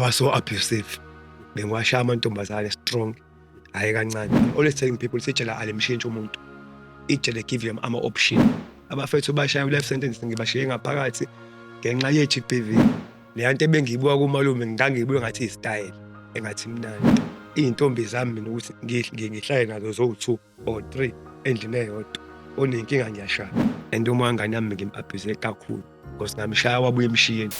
was so abusive. Bengiwashaya amantombazane strong. Hayi kancane. Always telling people sitshela alimshintsha umuntu. Itshele give them ama option. Abafethu bashaya life sentence ngibashiye ngaphakathi ngenxa ye GBV. Le nto ebengiyibuka kumalume ngidangiyibuka ngathi istyle engathi mnandi. Izintombi zami mina ukuthi ngihlale nazo zo2 or 3 endlini eyodwa. Onenkinga ngiyashaya. And uma ngane yami ngimabhize kakhulu because ngamshaya wabuye emshiyeni.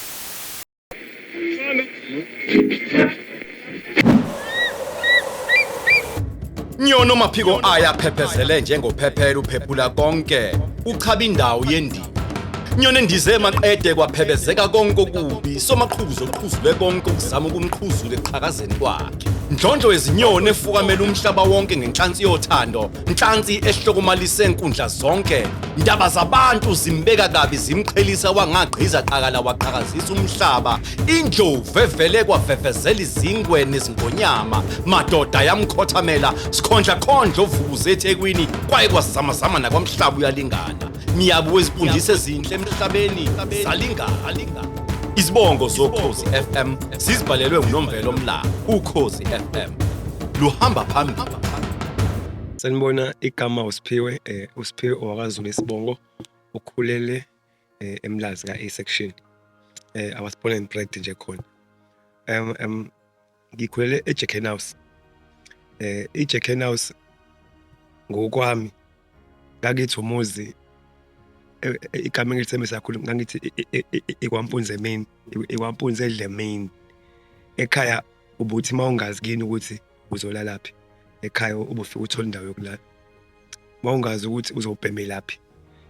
Nyono Maphiko ayaphephezele njengophephela uphephula konke uchaba indawo yendini. Nyono endize maqede kwaphebezeka konke okubi somaqhuzu oqhuzule konke ukuzama ukumqhuzula eqhakazeni kwakhe. Ndlondlo wezinyoni efukamela umhlaba wonke ngenhlansi yothando, inhlansi ehlokomalise enkundla zonke. Indaba zabantu zimbeka kabi zimqhelisa wangaqhiza qakala waqhakazisa umhlaba. Indlovu evele kwavevezela izingwe nezingonyama. Madoda yamkhothamela sikhonja khondlo vukuze eThekwini kwaye kwazama nakwamhlaba uyalingana. Miyabu wezifundise ezinhle emhlabeni zalingana. Isibongo soKhozi FM sizibhalelwe nguNomvelo Mla uKhozi FM luhamba phambili. Sanibona igama uSiphiwe uSiphiwe owakaZulu isibongo ukhulele eMlazi ka A section. I was born and bred nje khona. Ngikhulele eJacken House. iJacken House ngokwami ngakithi umuzi igama engilithembisa kakhulu ngangithi iKwampunze main iKwampunze edle main. Ekhaya ubuthi mawungazi kini ukuthi uzolala laphi. Ekhaya ubufika uthola indawo yokulala. Mawungazi ukuthi uzobheme laphi.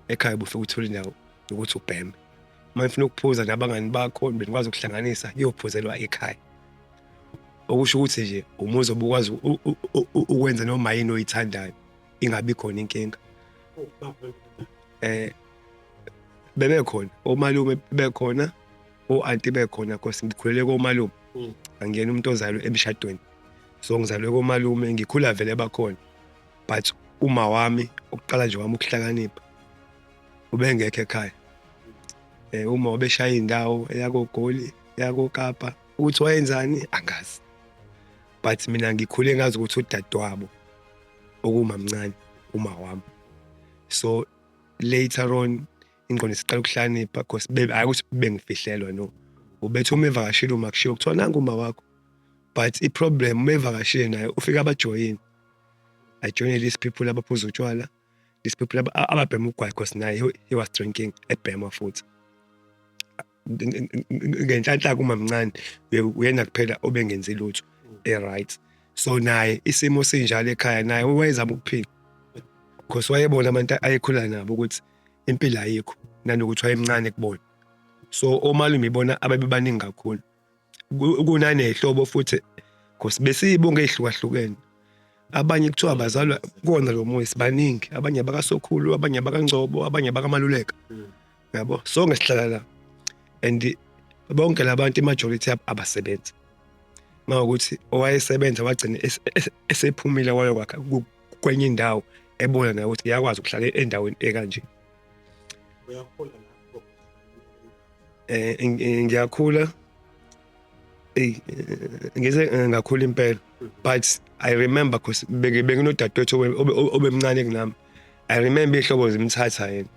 Ekhaya ubufika uthola indawo yokuthi ubheme. Mawufuna ukuphuza nabangani bakho benikwazi ukuhlanganisa iyophuzelwa ekhaya. Okusho ukuthi nje umuzi obukwazi ukwenza noma yini oyithandayo ingabi khona inkinga. Bebekhona omalume bekhona o-anti bekhona because ngikhulele komalume. Angiyena umuntu ozalwe emshadweni. So ngizalwe komalume ngikhula vele bakhona. But uma wami ukuqala nje wami ukuhlakanipha ubengekho ekhaya. Uma ubeshaya indawo eyakoGoli eyakoKapa ukuthi wayenzani angazi. But mina ngikhule ngazi ukuthi udadewabo okuma mncane uma wami. So later on ingqondo siqala ukuhlakanipha because ayikuthi bengifihlelwa no. Ubethu uma evakashile uma kushiwo kuthiwa nangu uma wakho. But iproblem uma evakashile naye ufika abajoyini. Ajoyine these people abaphuza utshwala. These people ababhema ugwayi because naye he was drinking ebhema futhi. Ngenhlanhla kuma mncane uyena kuphela obengenzi lutho right. So naye isimo sinjalo ekhaya naye wayezama ukuphila. Because wayebona abantu ayekhula nabo ukuthi impilo ayikho nanokuthi wayemncane kubona. So omalume ibona ababebaningi kakhulu. Kunane ehlobo futhi because besiyibonga ehlukahlukene. Abanye kuthiwa bazalwa kona lo moya sibaningi, abanye bakaSokhulu, abanye bakaNgcobo, abanye bakaMaluleka. Yabo, so ngesihlala la. And bonke labantu majority abasebenza. Mawukuthi owayesebenza wagcina esephumile wayo kwakhe kwenye indawo ebona naye ukuthi yakwazi ukuhlala endaweni ekanje. Uyakhula lapho. Ngiyakhula ngize ngakhula impela. But I remember because benginodadewethu obemncane kunami. I remember ihlobo zimthatha yena.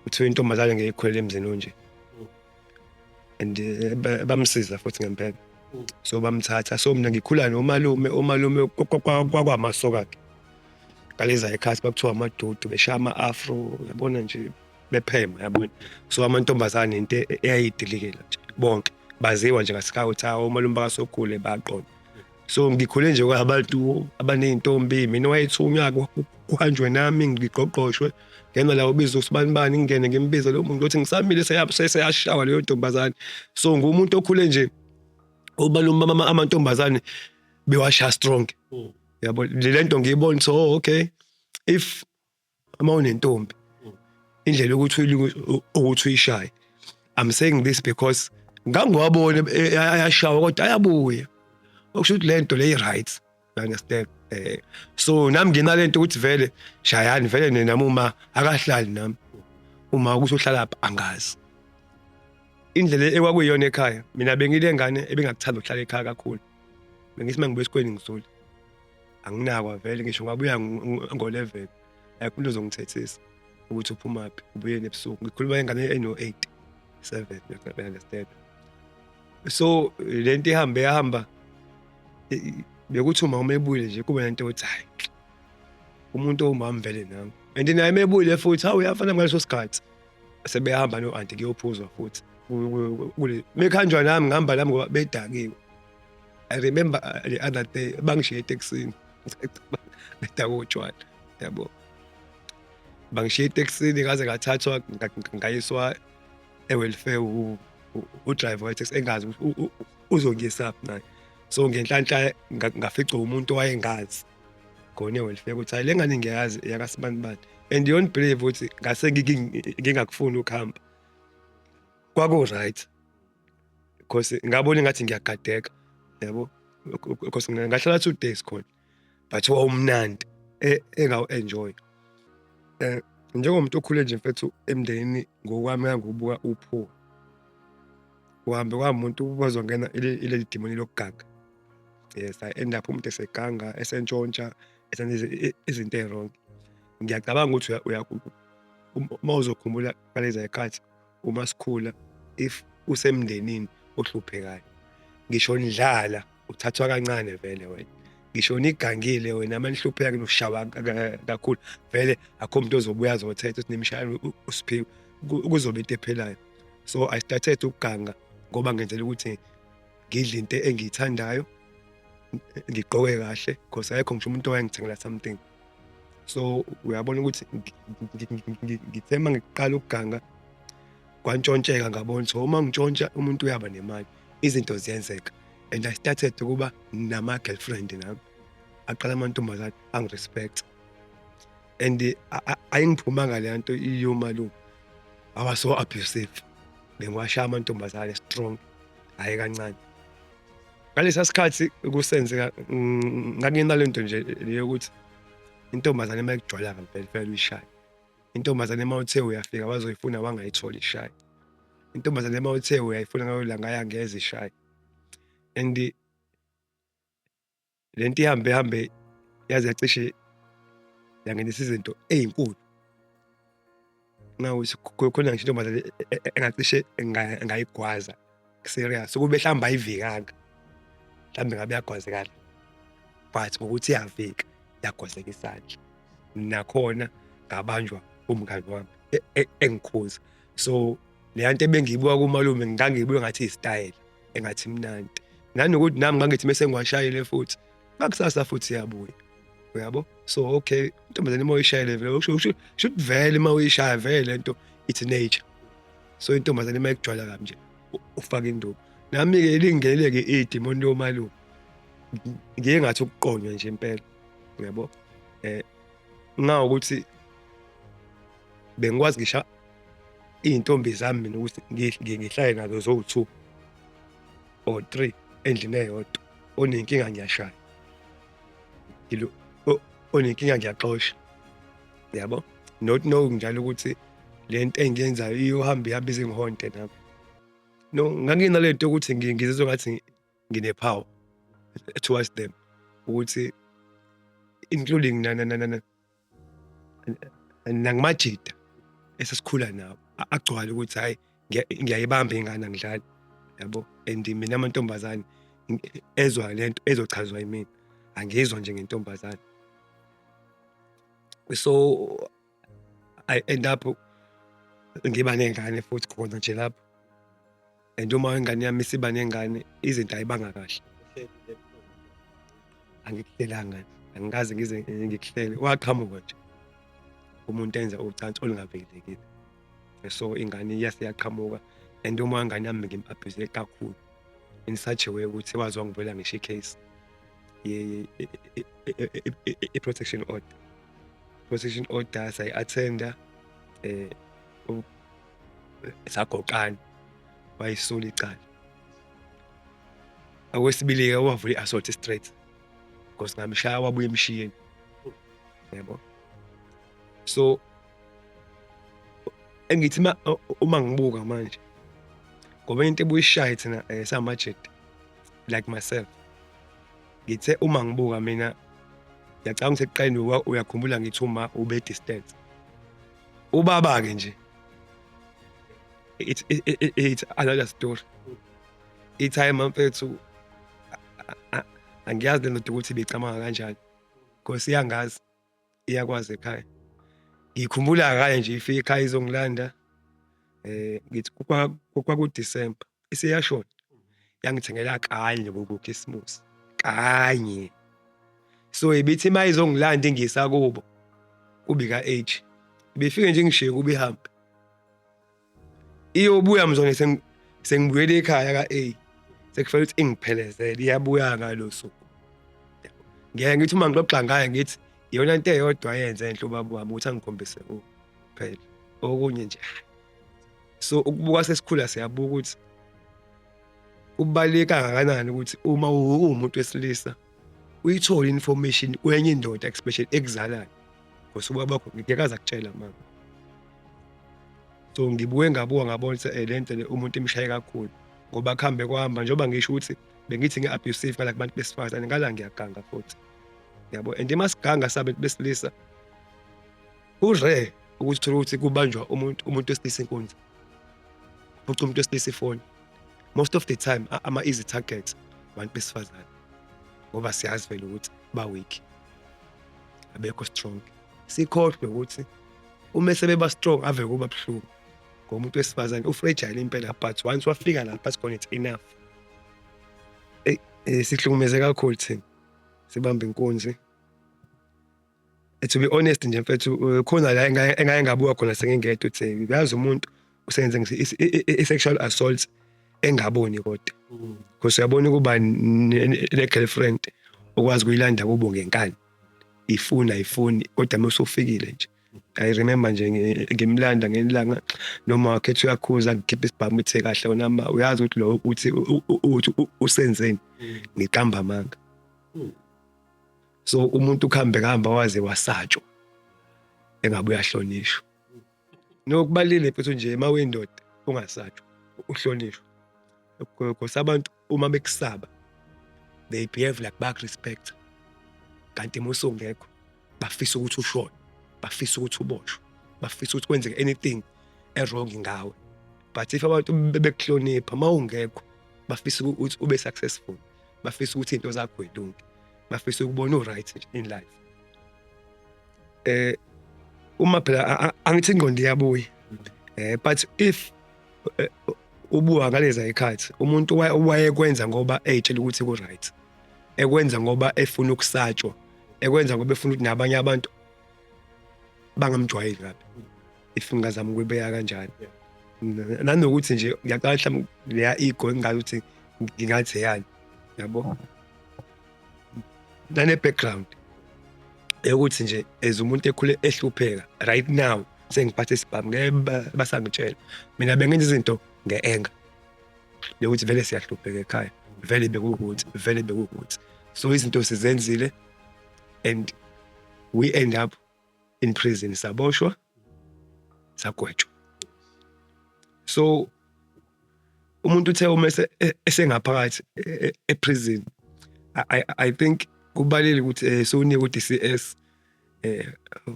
Uthi intombazane ngeyikhulele emzini onje. And bamsiza futhi ngempela. So bamthatha. So mina ngikhula nomalume kwakwamasoka akhe. Kaleza ekhasi bakuthiwa amadudu beshaya ama-afro yabona nje bephema yabona. So amantombazane into eyayidilikela nje bonke baziwa nje ngasikawuthawo umalume bakaSokhulu baqona. So ngikhule nje kwabantu abanezintombi mina wayethunywa kuhanjwe nami ngiqoqoshwe ngena la ubizwa usibani ngingene ngimbiza lo muntu uthi ngisamile seyashawa leyo ntombazane. So ngumuntu okhule nje umalume amantombazane bewasha strong. Yabo lento ngiyibona so okay if amawunentombi indlela ukuthi uyishaye. I'm saying this because ngangwabona ayashawa kodwa ayabuya. Okusho ukuthi lento le right. You understand? So nami nginalento ukuthi vele shayani vele nami uma akahlali nami. Uma ukuthi uhlala lapha angazi. indlela ekwakuyiyona ekhaya mina bengile ngane ebingakuthanda ukuhlala ekhaya kakhulu. Bengithi mangibuya esikoleni ngizule. Anginakwa vele ngisho ngabuya ngo-11 ayikho into uzongithethisa ukuthi uphumaphi ubuyeni ebusuku. Ngikhuluma ingane eno-8 7 you understand. So lento yahamba bekuthi uma ebuyile nje kube lento yokuthi hayi umuntu owumama vele nami and naye mebuyile futhi hawu uyafana ngaleso sikhathi sebehamba no-anti kuyophuzwa futhi kule mekhanjwa nami ngihamba nami ngoba bedakiwe. I remember the other day bangishiye etekisini bedaka utshwala yabo, bangishiye etekisini ngaze ngathathwa ngayiswa e-welfare udriver weteksi engazi uzongiyisaphi naye. So ngenhlanhla ngaficwa umuntu owayengazi khona e-welfare ukuthi hayi le ngane ngiyazi yakasibanibani and you don't believe ukuthi ngase ngingakufuni ukuhamba. Kwaku-right because ngabona ngathi ngiyagadeka yabo, because ngahlala 2 days khona but wawumnandi engawu-enjoy. Njengomuntu okhule nje mfethu emndenini ngokwami ngangibuka uphuwa uhambe kwamuntu bazongena ile demoni lokugaga. Yes, I end up umuntu eseganga esentshontsha esenza izinto ezirong. Ngiyacabanga ukuthi uma uzokhumbula kalezi zikhathi uma sikhula if usemndenini ohluphekayo ngisho ndlala uthathwa kancane vele wena, ngisho nigangile wena manihlupheka noshawa kakhulu vele akho umuntu ozobuya azothetha ukuthi nimshayela uSiphiwe kuzobe into ephelayo. So I started ukuganga ngoba ngenzela ukuthi ngidle into engiyithandayo ngigqoke kahle because ayikho ngisho umuntu owayengithengela something. So uyabona ukuthi ngithema ngiqala ukuganga kwantshontsheka ngabona so uma ngitshontsha umuntu uyaba nemali izinto ziyenzeka and I started ukuba nama-girlfriend nami aqala amantombazane angirespect and ayingiphuma ngale nto iyomalume I was so abusive. Bengiwashaya amantombazane strong hayi kancane. Ngalesa sikhathi kusenzeka ngakinalento nje leyokuthi intombazane mayikujwala ngempela uyishaya. Intombazane mawuthe uyafika bazoyifuna wangayitholi ishaya. Intombazane mawuthe uyayifuna ngayo la ngayangeza ishaya. And lento ihambe yaze yacishe yangenisa izinto ezinkulu. Ngawuthi khona ngisho intombazane engacishe ngayigwaza serious ukube hlamba ayivikanga mhlambe ngabe yagwazekala but ukuthi iyavika yagwazeka isandla nakhona ngabanjwa umngani wami engikhuza. So le nto ebengiyibuka kumalume ngangiyibuka ngathi istyle engathi mnandi nanokuthi nami ngangithi mase ngiwashayile futhi ngakusasa futhi yabuya uyabo. So okay intombazane moyishayile vele should vele mawuyishaya vele lento it's nature. So intombazane mayikujwala kabi nje ufaka induku nami-ke ilingeneleke idimoni lomalume ngiye ngathi ukuqonywa nje impela uyabo. Ngawukuthi bengikwazi ngisha iy'ntombi zami mina ukuthi ngihlale nazo zo-2 or 3 endlini eyodwa. Onenkinga ngiyashaya onenkinga ngiyaxosha yabo, not know njalo ukuthi le nto engiyenzayo iyohamba ihambe izingihonte nami. No, nganginalento ukuthi ngizizwa ngathi ngine-power towards them ukuthi including nangimajida esesikhula nawo agcwala ukuthi hayi ngiyayibamba ingane angidlali yabo. And mina amantombazane ezwa lento ezochazwa yimina angizwa nje ngentombazane. So I end up ngiba nengane futhi khona nje lapho and uma ingane yami isiba nengane izinto ayibanga kahle angikuhlelanga angikaze ngize ngikuhlele waqhamuka nje umuntu enza ucansi olungavikelekile. So ingane yaqhamuka and uma ingane yami ngimabhize kakhulu in such a way ukuthi wazi wangivela ngisho icase i-protection order sayi-attenda sagoqana wayisula icala. Okwesibili-ke wavula i-assault straight because ngamshaya wabuya emshiyeni yabo. So engithi uma ngibuka manje ngoba into ebuyishaye thina samajede like myself ngithe uma ngibuka mina ngiyacanga ukuthi ekuqaleni uyakhumbula ngithi uma ube distance ubaba ke nje it's another story. I-time mfethu angiyazi le ndoda ukuthi ibicamanga kanjani because iyangazi iyakwazi ekhaya. Ngikhumbula kaye nje ifika ekhaya izongilanda ngithi kwaku-December isiyashona yangithengela kanye ku-Christmas kanye. So ibithi mayizongilanda ingisa kubo kubika age ibifike nje ngishiye kuba ihambe iyobuya mzone sengibuyele ekhaya ka-A sekufanele ukuthi ingiphelezele iyabuya ngalo suku. Ngeke ngithi uma ngixoxa ngayo ngithi iyona into eyodwa yenze enhle ubaba wami ukuthi angikhombise kuphela okunye nje. So ukubuka sesikhula siyabuka ukuthi kubaleka kangakanani ukuthi uma uwumuntu wesilisa uyithola information kwenye indoda especially ekuzalayo because ubaba wakho ngiyakaza akutshela mama. So ngibuye ngabuka ngabona ukuthi le nto le umuntu imshaye kakhulu ngoba kuhambe kwahamba njengoba ngisho ukuthi bengithi ngi-abusive ngala kubantu besifazane ngala ngiyaganga futhi yabo. And masiganga sabantu besilisa kurare ukuthi uthola ukuthi kubanjwa umuntu wesilisa inkunzi uphuca umuntu wesilisa ifoni. Most of the time ama-easy targets abantu besifazane ngoba siyazi vele ukuthi ba-weak abekho strong. Sikhohlwe ukuthi uma sebeba strong ave kuba buhlungu ngomuntu wesifazane ufragile impela but once wafika lapha sikhona it's enough. Sihlukumeze kakhulu thina sibamba inkunzi. To be honest nje mfethu khona la engake ngabuka khona sengingedwa uthi uyazi umuntu usenze i-sexual assault engaboni kodwa because uyabona ukuba ne-girlfriend ukwazi kuyilanda kubo ngenkani ayifuni kodwa mase ufikile nje. I remember nje ngimlanda ngelanga noma wakhethi uyakhuza ngikhipha isibhamu uthe kahle wona uyazi ukuthi lo uthi usenzeni ngiqamba amanga. So umuntu ukhambe kahamba waze wasatshwa engabe uyahlonishwa. Nokubalile futhi nje ema wendoda ungasatshwa uhlonishwa because abantu uma bekusaba they behave like back respect kanti musongekho bafisa ukuthi ushone bafisa ukuthi uboshwe bafisa ukuthi kwenzeke anything wrong ngawe. But if abantu bekuhlonipha mawungekho bafisa ukuthi ube successful bafisa ukuthi into zakho yilunge bafisa ukubona right in life. Uma phela angithi ingqondo iyabuya but if ubuka ngaleza ikhathi umuntu wayekwenza ngoba eyitshela ukuthi ku right ekwenza ngoba efuna ukusatshwa ekwenza ngoba efuna ukuthi nabanye abantu bangamjwayeli kabi if ngazama ukubeka kanjani. Nanokuthi nje ngiyaqala mhlawumbe leya ego engazi ukuthi ngingathi yani yabo nane background ukuthi nje as umuntu ekhule ehlupheka right now sengiphathe isibhamu basangitshela mina bengenza izinto nge-anger yokuthi vele siyahlupheka ekhaya vele bekukuthi so izinto sizenzile and we end up in prison saboshwa sagwetshwa. So umuntu uthe uma esengaphakathi eprison I think kubalile ukuthi sowunike u-DCS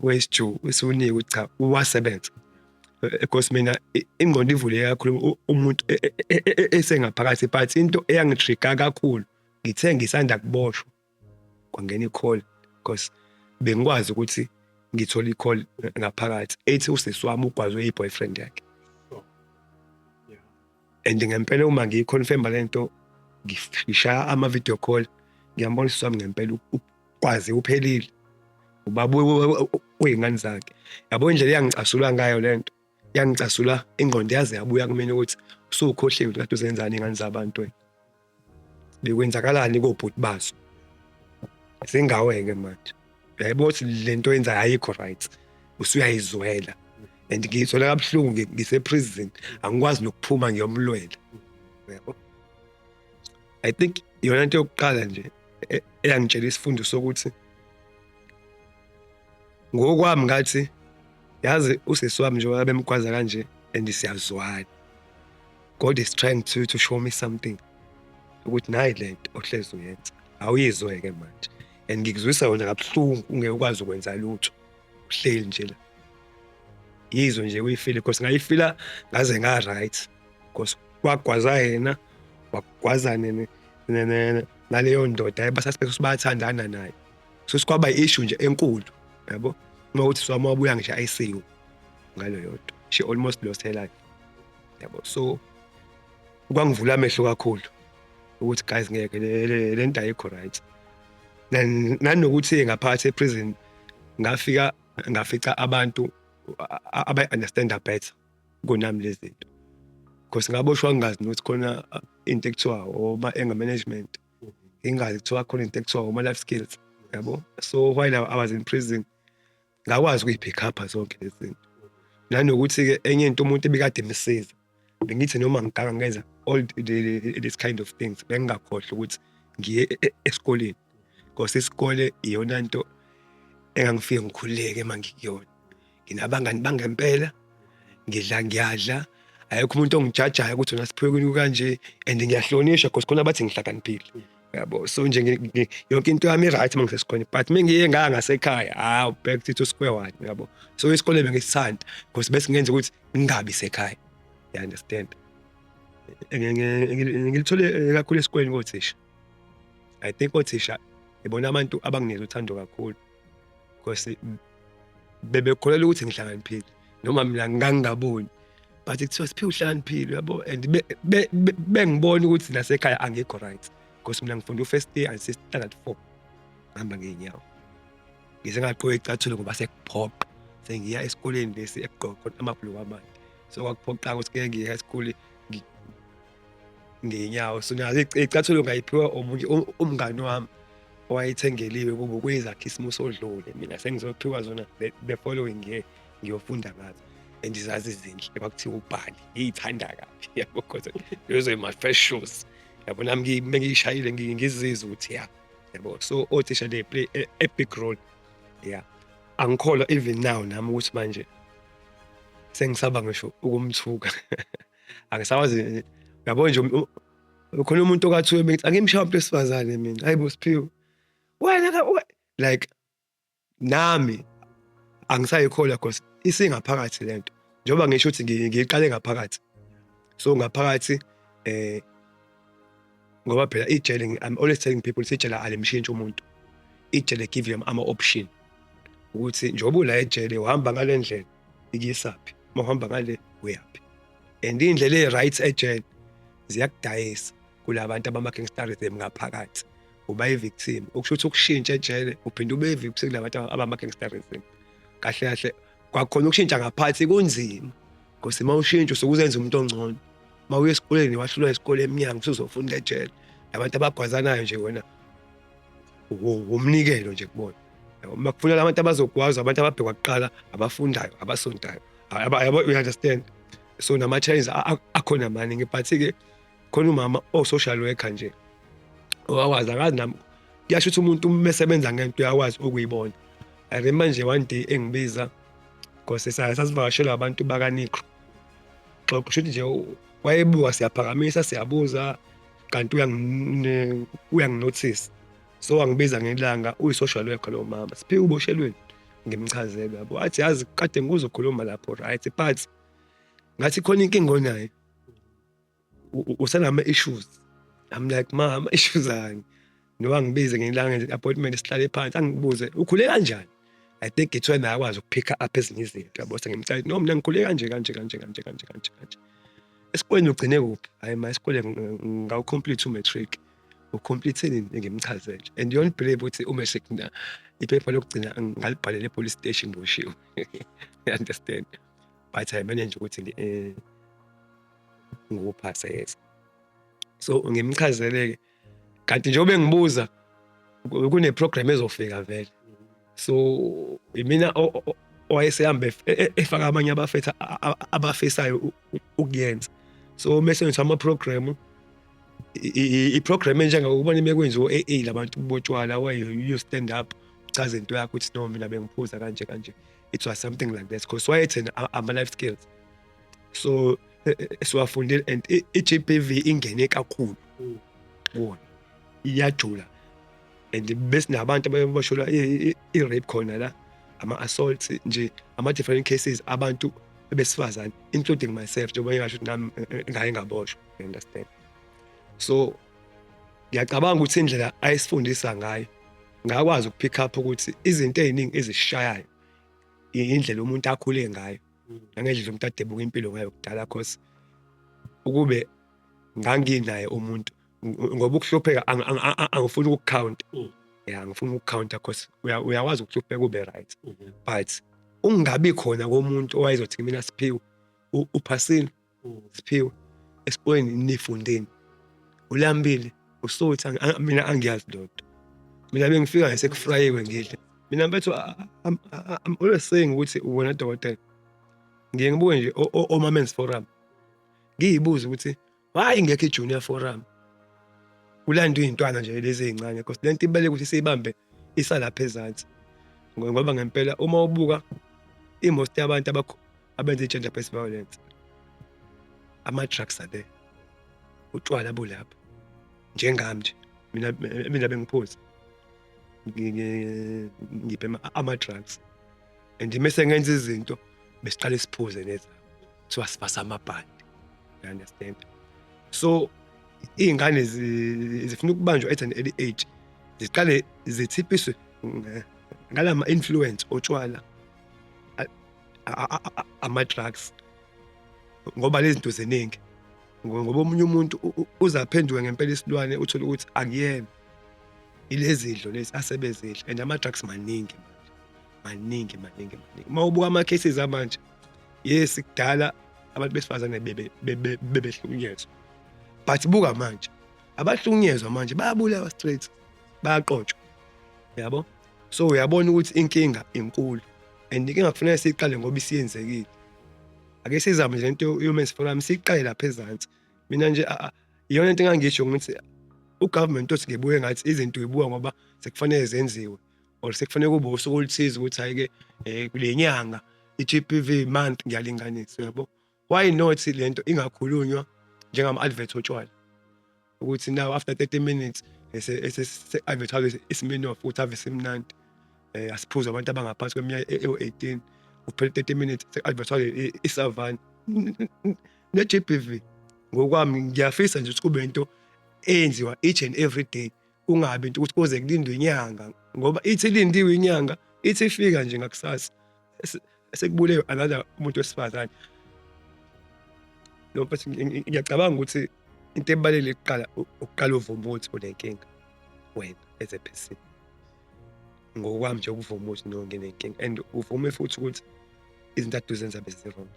wesiju sowunike ukuthi cha uwasebenza because mina ingqondo ivule kakhulu umuntu esengaphakathi but into eyangitrigger kakhulu ngithe ngisanda kuboshwa kwangena i-call because bengikwazi ukuthi ngithola i-call ngaphakathi ethi usisi wami ugwazwe i-boyfriend yakhe. And ngempela uma ngiyiconfirma lento ngishaya ama-video call ngiyambona usisi wami ngempela ukwazi uphelile ubaba uyingane zakhe yabo indlela yangicasula ngayo lento yangicasula ingqondo yaze yabuya kumina ukuthi usukhohliwe kade uzenzani ingane zabantu wena bekwenzakalani kobhuti bazo singaweke manje yabo ukuthi lento yenza ayikho right usuyayizwela and ngithola kabuhlungu ngise-prison angikwazi nokuphuma ngiyomlwela yabo. I think yona into yokuqala nje eyangitshela isifundo sokuthi ngokwami ngathi yazi usisi wami nje wabemgwaza kanje and siyazwana God is trying to show me something ukuthi nayi lento ohlezi uyenza awuyizwe-ke manje and ngikuzwisa yona kabuhlungu ungeke ukwazi ukwenza lutho uhleli nje la yizwe nje uyifile because ngayifila ngaze nga-right because kwagwaza yena wagwaza naleyo ndoda basasibese bayathandana naye so sikwaba i-issue nje enkulu yabo uma uthi swami wabuya ngisho ICU ngaleyo nto she almost lost her life yabo so kwangivula amehlo kakhulu ukuthi guys ngeke le nto ayikho right nanokuthi ngaphakathi eprison ngafica abantu abayi-understanda better kunami lezi zinto because ngaboshwa ngingazi nokuthi khona into ekuthiwa oma-anger management ingazi kuthiwa khona into ekuthiwa oma-life skills yabo so while I was in prison ngakwazi ukuyi-pick up zonke lezi zinto nanokuthi-ke enye into umuntu ebikade emsiza bengithi noma ngiganga ngenza all this kind of things bengingakhohlwa ukuthi ngiye esikoleni because isikole iyona nto engangifike ngikhululeke uma ngikuyona nginabangani bangempela ngiyadla ayikho umuntu ongijajayo ukuthi wena Siphiwe kwini kanje and ngiyahlonishwa because khona bathi ngihlakaniphile yabo so nje yonke into yami right uma ngisesikoleni but mengiye ngasekhaya back to square one yabo so isikole bengisithanda because bese ngenza ukuthi ngingabi sekhaya you understand ngilithole kakhulu esikoleni kothisha I think othisha ibona abantu abangineza uthando kakhulu because bebekholela ukuthi ngihlakaniphile noma mina ngangingaboni but kuthiwa Siphiwe uhlakaniphile yabo and bengibona ukuthi nasekhaya angikho right because mina ngifunda u-first year and standard 4 ngihamba ngeenyawo ngize ngaqoqa icathulo ngoba sekuphoqa sengiya esikoleni lesi egqoqa amabhuluku amade so kwakuphoqa ukuthi ngeke ngiye esikoleni ngeenyawo so nazo icathulo ngayiphiwa omunye umngani wami owayethengeliwe kubo kuyizakhismusi odlule mina sengizophiwa zona the following year ngiyofunda ngazo and izazi izinhle kwakuthiwa ubhali ngiyithanda kabi yabo because those were my first shows yabo nami ngiyishayile ngizizwa ukuthi yabo so othisha they play a big role angikholwa even now nami ukuthi manje sengisaba ngisho ukumthuka angisawazi yabo nje khona umuntu okathiwe bengithi angimshaya umuntu wesifazane mina hayibo Siphiwe wena like nami angisayikholwa because isingaphakathi lento njengoba ngisho ukuthi ngiqale ngaphakathi so ngaphakathi ngoba phela ijele I'm always telling people ijele alimshintsha umuntu ijele give you ama option ukuthi njengoba ula ejele uhamba ngale ndlela ikisaphi uma uhamba ngale uyapi and indlela e-right ejele ziyakudayisa kulabantu abama-gangsterism ngaphakathi uba i-victim okusho ukuthi ukushintsha ejele uphinde ube i-victim kulabantu abama-gangsterism kahle kahle kwakhona ukushintsha ngaphansi kunzima because uma ushintsha usukuzenza umuntu ongcono uma uye esikoleni wahlulwa isikole eminyango usuzofunda ejele abantu abagwazanayo nje wena umnikelo nje kubona uma kufunela abantu abazogwaza abantu ababhekwa kuqala abafundayo abasontayo you understand so nama-challenges akhona maningi but-ke khona umama social worker nje owawazi akazi nami kuyasho ukuthi umuntu umesebenza ngento uyawazi ukuyibona I remember nje one day engibiza because sasivakashela abantu bakaNikro xa kusho ukuthi nje wayebuka siyaphakamisa siyabuza kanti uyanginotice so wangibiza ngelanga uyi-social worker lo mama Siphiwe uboshelweni ngimchazela yabo athi yazi kade nguzokhuluma lapho right but ngathi khona inkinga onayo usanama-issues I'm like ma ama-issues ani nowangibize ngelanga appointment sihlale phansi angibuze ukhule kanjani I think it's when akwazi ukupick up ezinye izinto yabo sengimcela no mina ngikhule kanje esikoleni ugcine kuphi hayi ma esikoleni ngawucomplete umatric ucomplete ngimchazele and you don't believe ukuthi umatric na iphepha lokugcina ngalibhalela epolice station ngoshiwe you understand but I manage ukuthi ngikuphasa yes so ngimchazele kanti njengoba ngibuza kune program ezofika vele so mina owayesehambe efaka abanye abafethu abafisayo ukuyenza so mase ngithi ama-program i-program enjengakubona imekwenziwa o-AA labantu botshwala why you stand up uchaze into yakho ukuthi no mina bengiphuza kanje it was something like that because wayethena ama-life skills so esiwafundile and i-GBV ingene kakhulu wona iyajula and bese nabantu abashula i-rape khona la ama-assaults nje ama-different cases abantu besifazane including myself njengoba ngingasho ukuthi nami ngaye ngaboshwa, you understand. So ngiyacabanga ukuthi indlela ayisifundisa ngayo ngakwazi ukupick up ukuthi izinto eziningi ezishayayo indlela umuntu akhule ngayo nangendlela umuntu adebuka impilo ngayo kudala cause ukube nganginaye umuntu ngoba ukuhlupheka angifuni ukucount ngifuna ukucounta cause uyakwazi ukuhlupheka ube right but ungabi khona komuntu owayezothi mina Siphiwe uphasile Siphiwe esikoleni nifundeni ulambile usuthi mina angiyazi lodwa mina bengifika ngasekufrayiwe ngidle mina mfethu I'm always saying ukuthi wena dokotela ngiye ngibuke nje o Men's Forum ngiyibuza ukuthi why ngekho i-Junior Forum ulandwe izintwana nje lezi ezincane because lento ibale ukuthi siyibambe isalapha ezantsi ngoba ngempela uma ubuka most yabantu abenza i-gender based violence ama-drugs are utshwala bulapha njengami nje mina bengiphuza ngiphe ama-drugs and mase ngenza izinto besiqale siphuze nezabo kuthiwa sibasa amabhandi, you understand. So iy'ngane zifuna ukubanjwa at an early age ziqale zithipiswe ngalama-influence otshwala ama-drugs ngoba lezi zinto ziningi ngoba omunye umuntu uzaphenduka ngempela isilwane uthole ukuthi akuyena ilezi idlo lezi asebezidla and ama-drugs maningi uma ubuka ama-cases amanje yes kudala abantu besifazane bebehlukunyezwa but buka manje abahlukunyezwa manje bayabulawa straight bayaqotshwa yabo. So uyabona ukuthi inkinga inkulu and inkinga kufanele siyiqale ngoba isiyenzekile ake sizame nje lento yo-Men's Forum siyiqale lapha ezantsi. Mina nje iyona into engangisho ukuthi ugovernment othi ngebuye ngathi izinto uyibuka ngoba sekufanele zenziwe or sekufanele kube usuku oluthize ukuthi hayi-ke kule nyanga i-GBV month ngiyalinganisa yabo. Why not lento ingakhulunywa njengama-advert otshwala ukuthi now after 30 minutes ese-advertise isiminof ukuthi ave simnandi asiphuze abantu abangaphansi kweminyaka ewu-18 kuphela 30 minutes se-advertise isavana ne-GBV. Ngokwami ngiyafisa nje ukuthi kube into eyenziwa each and every day kungabi into ukuthi kuze kulindwe inyanga ngoba ithi ilindiwe inyanga ithi ifika nje ngakusasa sekubulewe another umuntu wesifazane. Lo mfethu ngiyacabanga ukuthi into ebalulekile ukuqala uvuma ukuthi unenkinga wena as a person. Ngokwami nje ukuvuma ukuthi no nginenkinga and uvume futhi ukuthi izinto ade uzenza bezirong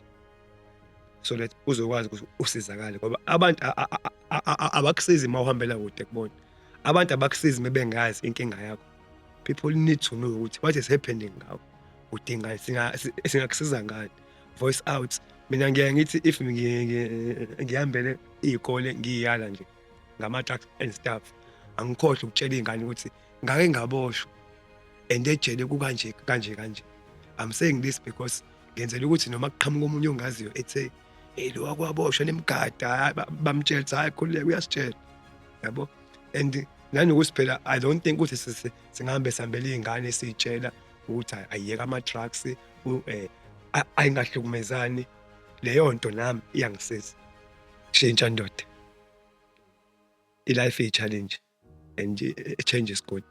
so that uzokwazi ukuthi usizakale ngoba abantu abakusizi uma uhambela kude kubona. Abantu abakusizi mebengazi inkinga yakho. People need to know ukuthi what is happening ngawo udinga singakusiza ngani. Voice out. Mina ngiye ngithi if ngihambele izikole ngiyala nje ngama-drugs and stuff angikhohle ukutshela izingane ukuthi ngake ngaboshwa and ejele kukanje kanje. I'm saying this because ngenzela ukuthi noma kuqhamuka omunye ongaziyo ethe lo wakwaboshwa nemgada bamtshela hayi khululeka uyasitshela yabo. And nanokuthi phela I don't think ukuthi singahambe sihambela izingane siyitshela ukuthi ayiyeka ama-drugs ayingahlukumezani. Leyo nto nami iyangisiza shintsha ndoda. I-life iyi-challenge and change is good.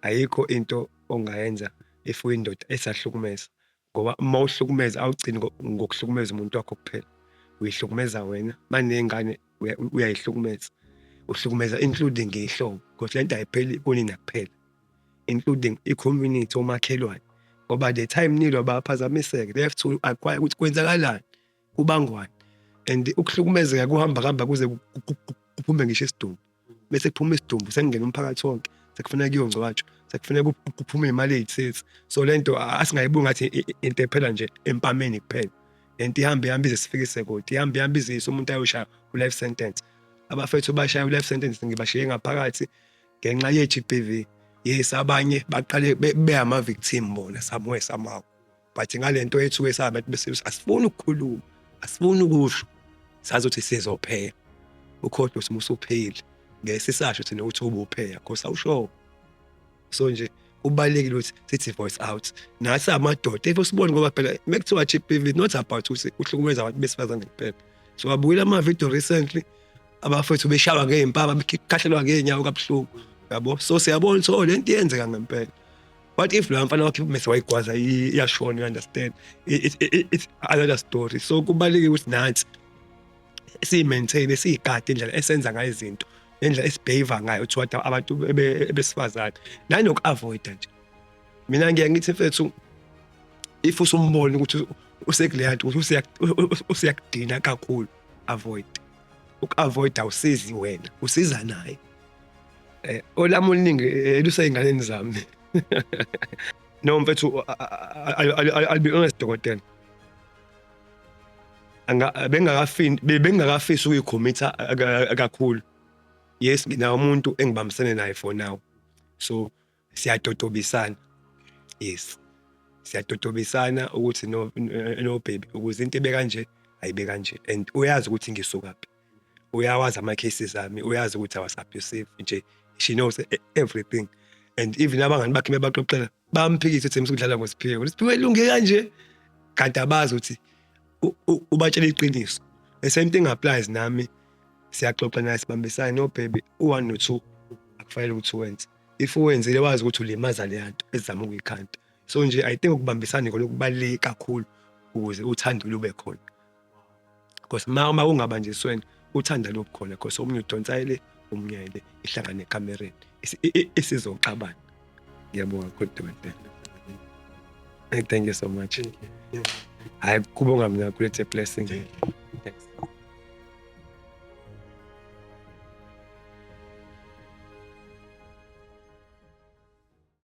Ayikho into ongayenza if uyindoda esahlukumeza ngoba uma uhlukumeza awugcini ngokuhlukumeza umuntu wakho kuphela uyihlukumeza wena manengane uyayihlukumeza uhlukumeza including ihlobo because lento ayipheli kunina kuphela including i-community omakhelwane ngoba the time nilo baphazamiseke they have to acquire ukuthi kwenzakalani kubangwani and ukuhlukumezeka kuhamba kuze kuphume ngisho isidumbu bese kuphuma isidumbu sengena umphakathi wonke sekufanele kuyongcwatshwa sekufanele kuphume imali eyithize. So lento asingayibunga ngathi into ephela nje empameni kuphela lento ihamba ize sifikise kodwa ihamba izise umuntu ayoshaya u-life sentence. Abafethu bashaya u-life sentence ngibashiye ngaphakathi ngenxa ye-GBV. Yes abanye baqale beyama-victim bona somewhere somehow but ngalento ethu esaba bese asifuni ukukhuluma asifuni ukusho sazothi sizopheka ukhodo usupheli ngeke sisasho thina ukuthi ubupheka because awusho so nje ubalekile ukuthi sithi voice out nathi amadoda efosibone ngoba phela mekuthiwa GBV it's not about ukuthi uhlukumeza abantu besifazane kuphela so abuyela ama video recently abafethu beshawa ngeimpaba bekhahlelwa ngeenyawo kabuhlungu yabo so siyabona so lento iyenzeka ngempela what if lo mfana wakhe mase wayigwaza iyashona you understand it's another story so kubalekile ukuthi nathi si maintain sigade indlela esenza ngayo izinto indlela esibehave ngayo ukuthi abantu besifazane nanoku avoid nje mina ngiyangithi mfethu if usumbona ukuthi usekuleyant ukuthi usiyakudina kakhulu avoid uk-avoid awusizi wena usiza naye olami oluningi eluseyinganeni zami no mfethu I'll be honest dokotela bengakafisi ukuyikhomitha kakhulu yes mina umuntu engibambisene naye for now so siyadodobisana yes siyadodobisana ukuthi no baby ukuze into ebe kanje ayibe kanje and uyazi ukuthi ngisukaphi uyawazi ama cases ami uyazi ukuthi I was abusive nje she knows everything and even abangani bakhe mebaxoxela bamphikisa ukuthi emsudlala ngosiphiwe usiphiwe lunge kanje kanti abazi ukuthi ubatshela iqiniso the same thing applies nami siyaxoxa naye sibambisana no baby u1 no2 akufanele ukuthi wenze if uwenzile wazi ukuthi ulimaza le yanto ezama ukuyikhanda so nje I think ukubambisana ngokubaluleke kakhulu ukuze uthando lube khona because uma ungabanjisweni uthanda lokho khona because omunye udonsayile umnyele ihlangane ekamereni isizoxabana ngiyabonga kodwa thank you so much hayi kubonga mina kulethe blessing